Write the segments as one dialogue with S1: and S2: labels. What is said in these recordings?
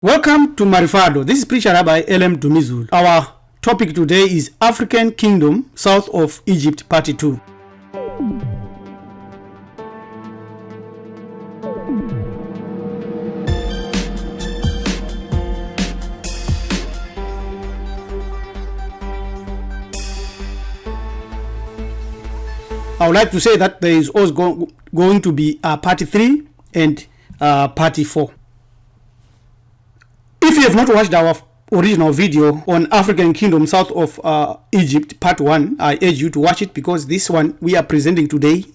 S1: Welcome to Marifado. This is Preacher Rabbi L.M. Dumizul. Our topic today is African Kingdom south of Egypt, part 2. I would like to say that there is also going to be part 3 and part 4. If you have not watched our original video on African Kingdom south of Egypt, part 1, I urge you to watch it because this one we are presenting today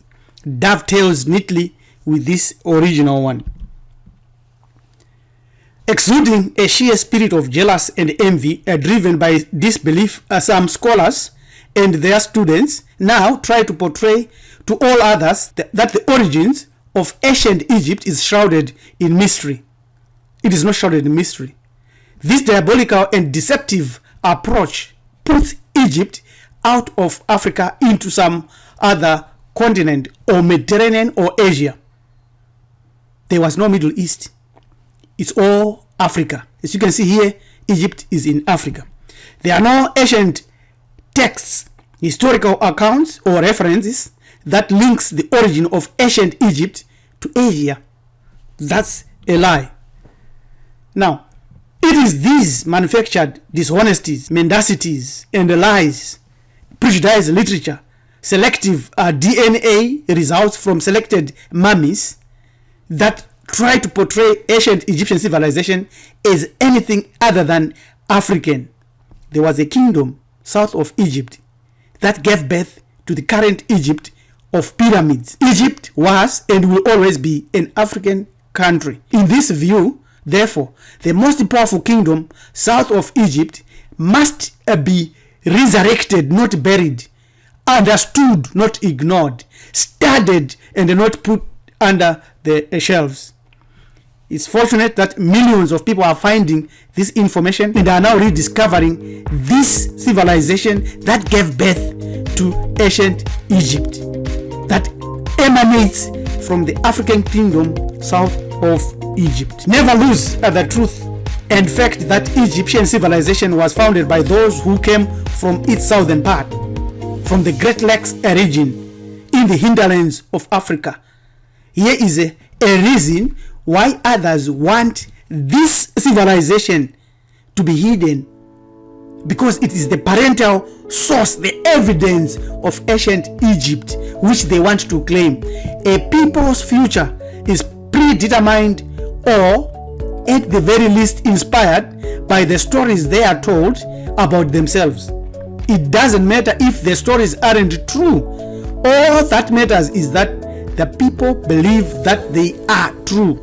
S1: dovetails neatly with this original one. Exuding a sheer spirit of jealousy and envy driven by disbelief, some scholars and their students now try to portray to all others that the origins of ancient Egypt is shrouded in mystery. It is not shrouded in mystery. This diabolical and deceptive approach puts Egypt out of Africa into some other continent or Mediterranean or Asia. There was no Middle East. It's all Africa. As you can see here, Egypt is in Africa. There are no ancient texts, historical accounts or references that links the origin of ancient Egypt to Asia. That's a lie. Now, it is these manufactured dishonesties, mendacities, and lies, prejudiced literature, selective DNA results from selected mummies that try to portray ancient Egyptian civilization as anything other than African. There was a kingdom south of Egypt that gave birth to the current Egypt of pyramids. Egypt was and will always be an African country. In this view, therefore, the most powerful kingdom south of Egypt must be resurrected, not buried, understood, not ignored, studied, and not put under the shelves. It's fortunate that millions of people are finding this information and are now rediscovering this civilization that gave birth to ancient Egypt, that emanates from the African kingdom south of Egypt. Never lose the truth and fact that Egyptian civilization was founded by those who came from its southern part, from the Great Lakes region in the hinterlands of Africa. Here is a reason why others want this civilization to be hidden, because it is the parental source, the evidence of ancient Egypt, which they want to claim. A people's future is predetermined or at the very least inspired by the stories they are told about themselves. It doesn't matter if the stories aren't true. All that matters is that the people believe that they are true.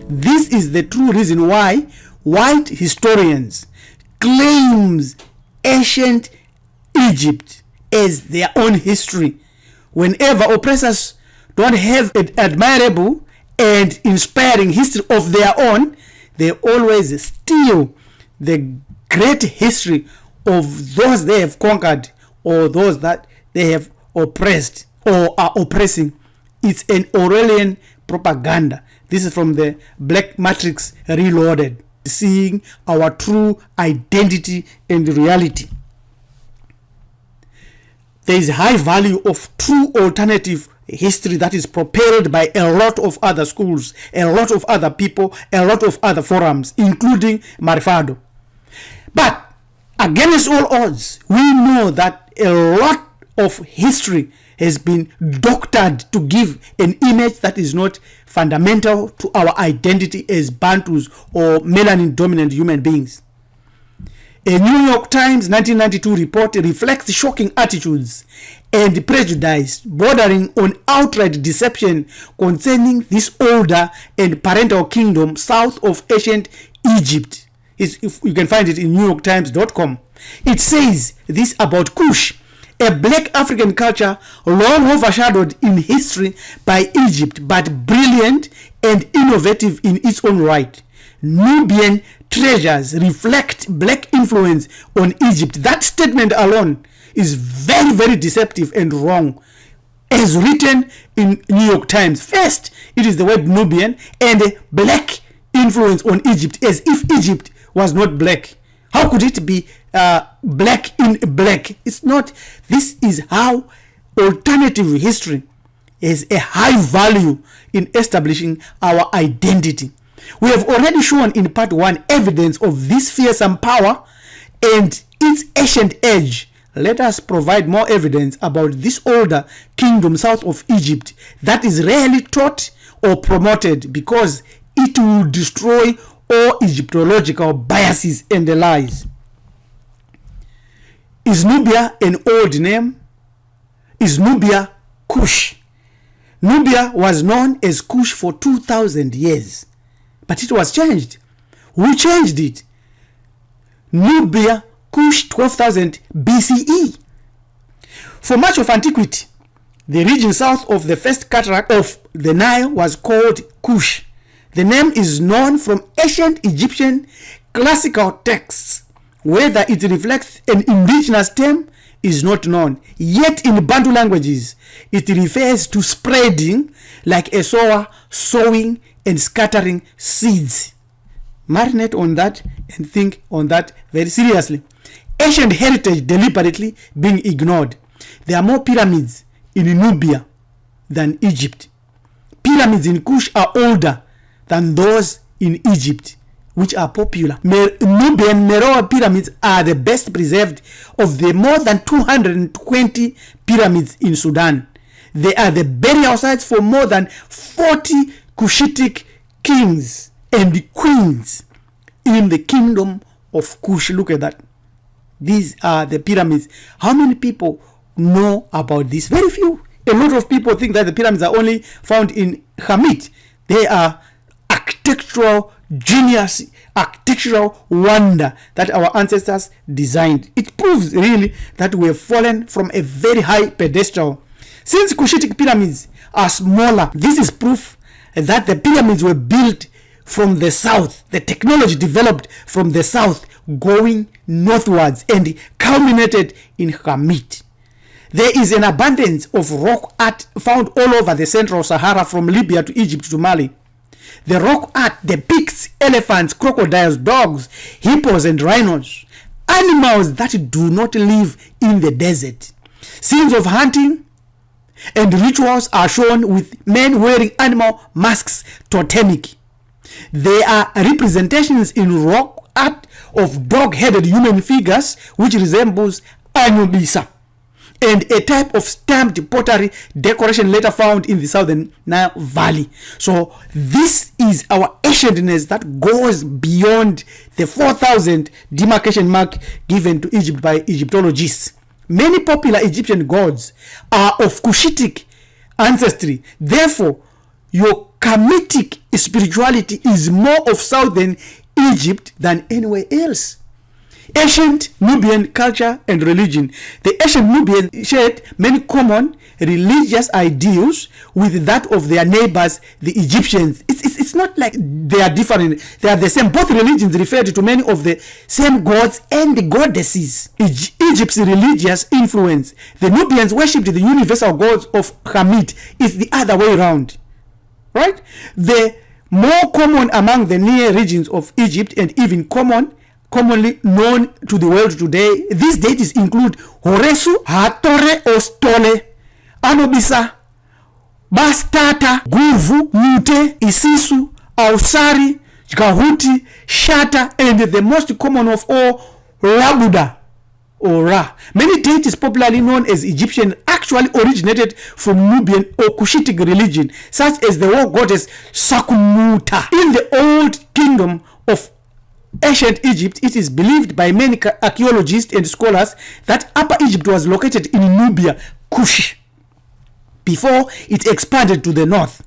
S1: This is the true reason why white historians claims ancient Egypt as their own history. Whenever oppressors don't have an admirable and inspiring history of their own, they always steal the great history of those they have conquered or those that they have oppressed or are oppressing. It's an Orwellian propaganda. This is from the Black Matrix Reloaded, seeing our true identity and reality. There is high value of true alternative history that is propelled by a lot of other schools, a lot of other people, a lot of other forums, including Marifado. But against all odds, we know that a lot of history has been doctored to give an image that is not fundamental to our identity as Bantus or melanin-dominant human beings. A New York Times 1992 report reflects shocking attitudes and prejudice bordering on outright deception concerning this older and parental kingdom south of ancient Egypt. If you can find it in NewYorkTimes.com. It says this about Kush, a black African culture long overshadowed in history by Egypt, but brilliant and innovative in its own right. Nubian treasures reflect black influence on Egypt. That statement alone is very, very deceptive and wrong. As written in New York Times, first, it is the word Nubian and black influence on Egypt, as if Egypt was not black. How could it be black in black? It's not. This is how alternative history is a high value in establishing our identity. We have already shown in part 1 evidence of this fearsome power and its ancient age. Let us provide more evidence about this older kingdom south of Egypt that is rarely taught or promoted, because it will destroy all Egyptological biases and lies. Is Nubia an old name? Is Nubia Kush? Nubia was known as Kush for 2,000 years, but it was changed. Who changed it? Nubia Kush 12,000 BCE. For much of antiquity, the region south of the first cataract of the Nile was called Kush. The name is known from ancient Egyptian classical texts. Whether it reflects an indigenous term is not known. Yet in Bantu languages, it refers to spreading like a sower sowing and scattering seeds. Marinate on that and think on that very seriously. Ancient heritage deliberately being ignored. There are more pyramids in Nubia than Egypt. Pyramids in Kush are older than those in Egypt, which are popular. Nubian Meroe pyramids are the best preserved of the more than 220 pyramids in Sudan. They are the burial sites for more than 40 Kushitic kings and queens in the kingdom of Kush. Look at that. These are the pyramids. How many people know about this? Very few. A lot of people think that the pyramids are only found in Hamit. They are architectural genius, architectural wonder that our ancestors designed. It proves really that we have fallen from a very high pedestal. Since Kushitic pyramids are smaller, this is proof that the pyramids were built from the south. The technology developed from the south, going northwards and culminated in Hamit. There is an abundance of rock art found all over the Central Sahara, from Libya to Egypt to Mali. The rock art depicts elephants, crocodiles, dogs, hippos, and rhinos, animals that do not live in the desert. Scenes of hunting and rituals are shown with men wearing animal masks, totemic. There are representations in rock art of dog-headed human figures, which resembles Anubisa, and a type of stamped pottery decoration later found in the southern Nile Valley. So this is our ancientness that goes beyond the 4,000 demarcation mark given to Egypt by Egyptologists. Many popular Egyptian gods are of Kushitic ancestry. Therefore, your Kamitic spirituality is more of southern Egypt than anywhere else. Ancient Nubian culture and religion. The ancient Nubians shared many common religious ideals with that of their neighbors, the Egyptians. It's not like they are different. They are the same. Both religions referred to many of the same gods and goddesses. Egypt's religious influence. The Nubians worshipped the universal gods of Hamit. It's the other way around. Right? The more common among the near regions of Egypt, and even commonly known to the world today, these deities include Horesu, Hatore Ostole, Anubisa, Bastata, Guvu, Mute, Isisu, Ausari, Gahuti, Shata, and the most common of all, Rabuda or Ra. Many deities popularly known as Egyptian actually originated from Nubian or Kushitic religion, such as the war goddess Sakumuta. In the old kingdom of ancient Egypt, it is believed by many archaeologists and scholars that Upper Egypt was located in Nubia, Kush, before it expanded to the north.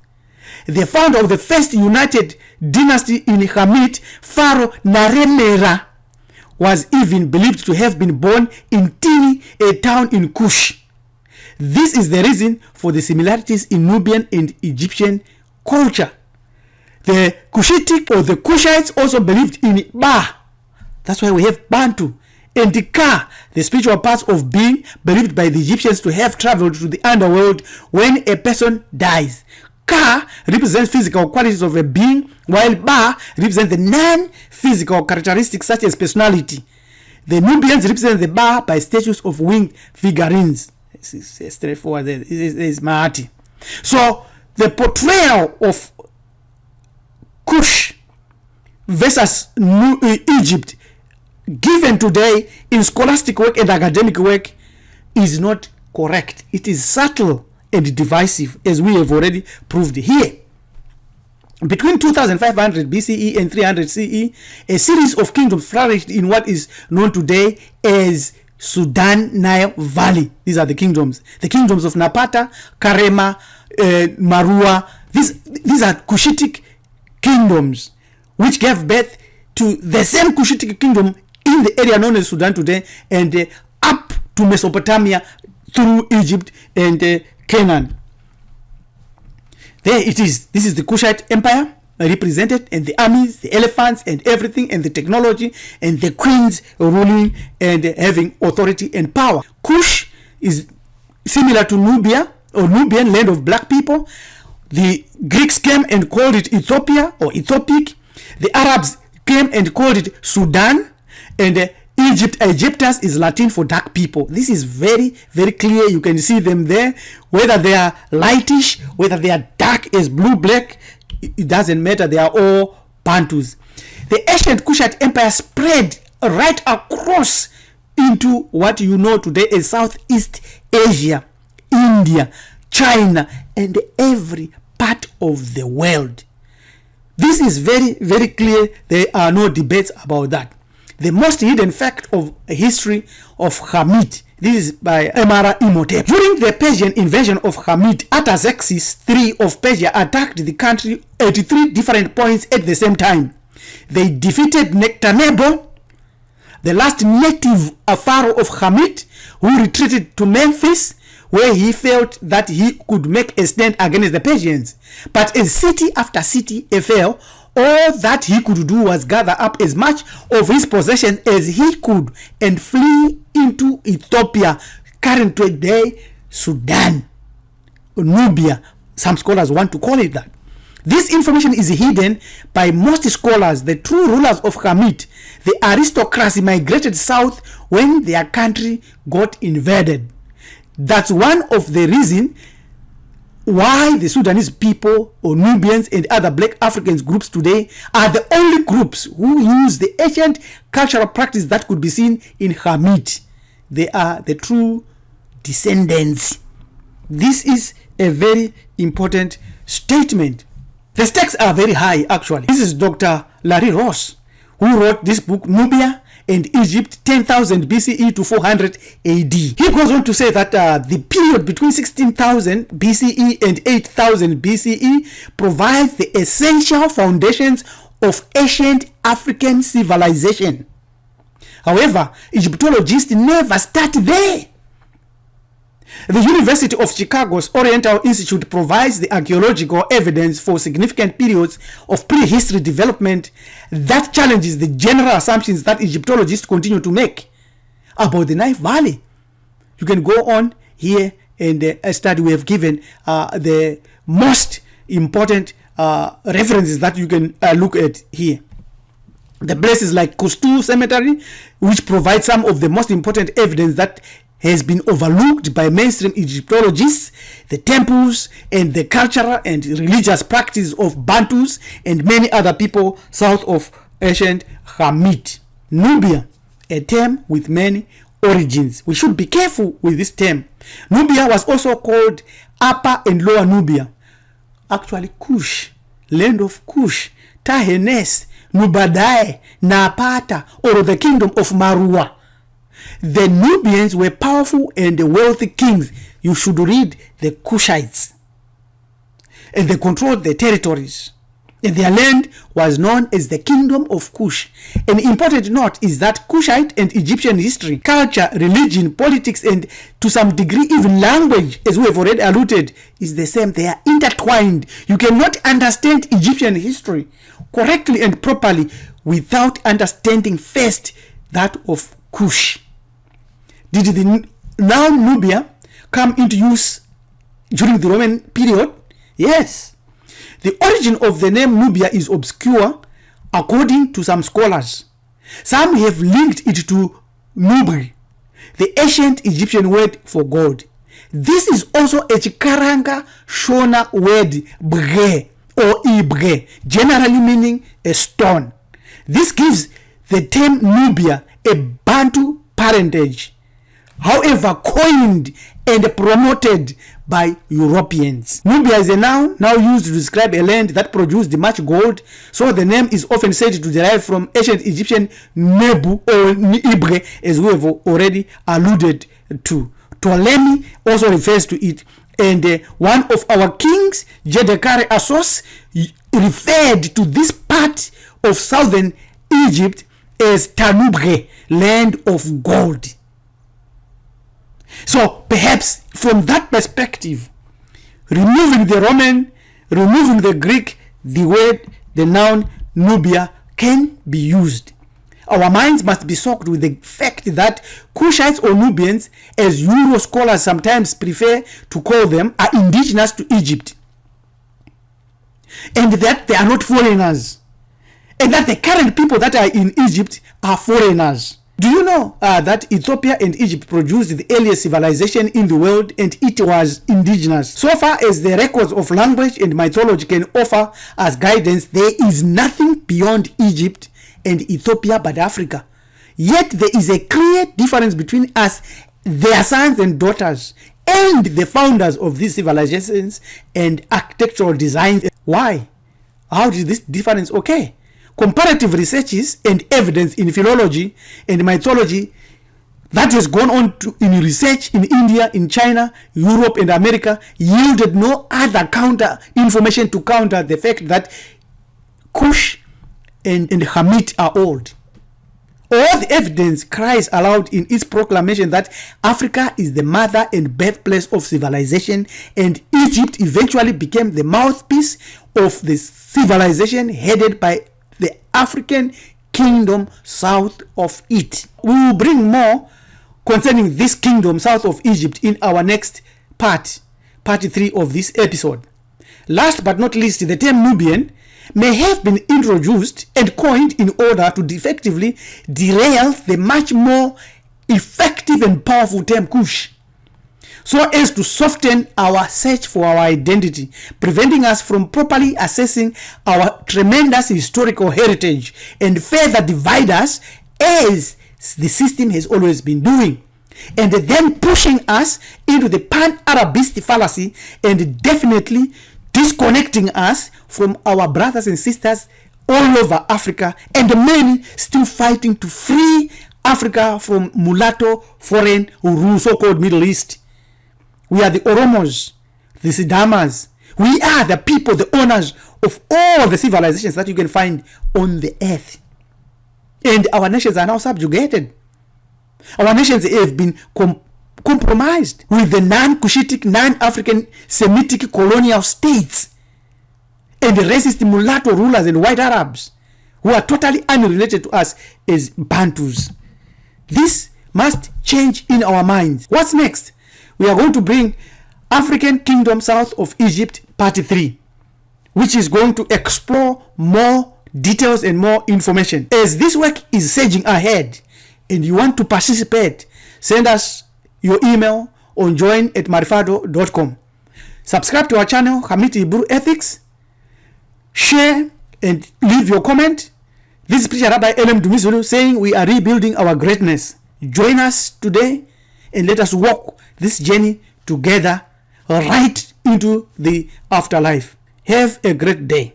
S1: The founder of the first united dynasty in Hamit, Pharaoh Naremera, was even believed to have been born in Tini, a town in Kush. This is the reason for the similarities in Nubian and Egyptian culture. The Kushitic or the Kushites also believed in Ba. That's why we have Bantu. And the Ka, the spiritual parts of being, believed by the Egyptians to have traveled to the underworld when a person dies. Ka represents physical qualities of a being, while Ba represents the non-physical characteristics such as personality. The Nubians represent the Ba by statues of winged figurines. This is straightforward. This is Mahati. So the portrayal of Kush versus Egypt given today in scholastic work and academic work is not correct. It is subtle and divisive, as we have already proved here. Between 2500 BCE and 300 CE, a series of kingdoms flourished in what is known today as Sudan Valley. These are the kingdoms of Napata, Karema, Marua. These are Kushitic kingdoms which gave birth to the same Kushitic kingdom in the area known as Sudan today, and up to Mesopotamia through Egypt and Canaan. There it is. This is the Kushat Empire represented, and the armies, the elephants, and everything, and the technology, and the queens ruling and having authority and power. Kush is similar to Nubia or Nubian, land of black people. The Greeks came and called it Ethiopia or Ethiopic. The Arabs came and called it Sudan, and Egyptus is Latin for dark people. This is very, very clear. You can see them there. Whether they are lightish, whether they are dark as blue, black, it doesn't matter. They are all Bantus. The ancient Kushat Empire spread right across into what you know today as Southeast Asia, India, China, and every part of the world. This is very, very clear. There are no debates about that. The most hidden fact of history of Hamid. This is by Emara Imhotep. During the Persian invasion of Hamid, Artaxerxes III of Persia attacked the country at 3 different points at the same time. They defeated Nectanebo, the last native pharaoh of Hamid, who retreated to Memphis, where he felt that he could make a stand against the Persians. But as city after city fell, all that he could do was gather up as much of his possession as he could and flee into Ethiopia, current today Sudan, Nubia. Some scholars want to call it that. This information is hidden by most scholars. The true rulers of Hamid, the aristocracy, migrated south when their country got invaded. That's one of the reasons why the Sudanese people or Nubians and other black Africans groups today are the only groups who use the ancient cultural practice that could be seen in Hamid. They are the true descendants. This is a very important statement. The stakes are very high, actually. This is Dr. Larry Ross, who wrote this book, Nubia and Egypt, 10,000 BCE to 400 AD. He goes on to say that the period between 16,000 BCE and 8,000 BCE provides the essential foundations of ancient African civilization. However, Egyptologists never start there. The University of Chicago's Oriental Institute provides the archaeological evidence for significant periods of prehistory development that challenges the general assumptions that Egyptologists continue to make about the Nile Valley. You can go on here and study. We have given the most important references that you can look at here. The places like Kustu Cemetery, which provides some of the most important evidence that has been overlooked by mainstream Egyptologists, the temples and the cultural and religious practice of Bantus and many other people south of ancient Hamid. Nubia, a term with many origins. We should be careful with this term. Nubia was also called Upper and Lower Nubia. Actually, Kush, land of Kush, Tahenes, Nubadai, Napata, or the kingdom of Marua. The Nubians were powerful and wealthy kings. You should read the Kushites. And they controlled the territories. And their land was known as the Kingdom of Kush. An important note is that Kushite and Egyptian history, culture, religion, politics, and to some degree even language, as we have already alluded, is the same. They are intertwined. You cannot understand Egyptian history correctly and properly without understanding first that of Kush. Did the now Nubia come into use during the Roman period? Yes. The origin of the name Nubia is obscure according to some scholars. Some have linked it to Nubri, the ancient Egyptian word for God. This is also a Chikaranga Shona word bge or ibge, generally meaning a stone. This gives the term Nubia a Bantu parentage, however coined and promoted by Europeans. Nubia is a noun now used to describe a land that produced much gold, so the name is often said to derive from ancient Egyptian Nebu or Ibre, as we have already alluded to. Ptolemy also refers to it, and one of our kings, Jedekare Assos, referred to this part of southern Egypt as Tanubre, land of gold. So perhaps from that perspective, removing the Roman, removing the Greek, the noun Nubia can be used. Our minds must be soaked with the fact that Kushites or Nubians, as Euro scholars sometimes prefer to call them, are indigenous to Egypt, and that they are not foreigners, and that the current people that are in Egypt are foreigners. Do you know that Ethiopia and Egypt produced the earliest civilization in the world, and it was indigenous? So far as the records of language and mythology can offer as guidance, there is nothing beyond Egypt and Ethiopia but Africa. Yet there is a clear difference between us, their sons and daughters, and the founders of these civilizations and architectural designs. Why? How did this difference occur? Comparative researches and evidence in philology and mythology that has gone on in research in India, in China, Europe, and America yielded no other counter information to counter the fact that Kush and Hamit are old. All the evidence cries aloud in its proclamation that Africa is the mother and birthplace of civilization, and Egypt eventually became the mouthpiece of the civilization headed by the African kingdom south of it. We will bring more concerning this kingdom south of Egypt in our next part 3 of this episode. Last but not least, the term Nubian may have been introduced and coined in order to effectively derail the much more effective and powerful term Kush, so as to soften our search for our identity, preventing us from properly assessing our tremendous historical heritage and further divide us, as the system has always been doing, and then pushing us into the pan-Arabist fallacy and definitely disconnecting us from our brothers and sisters all over Africa, and many still fighting to free Africa from mulatto foreign rule, so-called Middle East. We are the Oromos, the Sidamas. We are the people, the owners of all the civilizations that you can find on the earth. And our nations are now subjugated. Our nations have been compromised with the non-Cushitic, non-African Semitic colonial states and the racist mulatto rulers and white Arabs who are totally unrelated to us as Bantus. This must change in our minds. What's next? We are going to bring African Kingdom South of Egypt part 3, which is going to explore more details and more information. As this work is surging ahead and you want to participate, send us your email on join@marifado.com. Subscribe to our channel, Hamiti Iburu Ethics. Share and leave your comment. This is Preacher Rabbi Elem Dumisulu saying we are rebuilding our greatness. Join us today and let us walk this journey together right into the afterlife. Have a great day.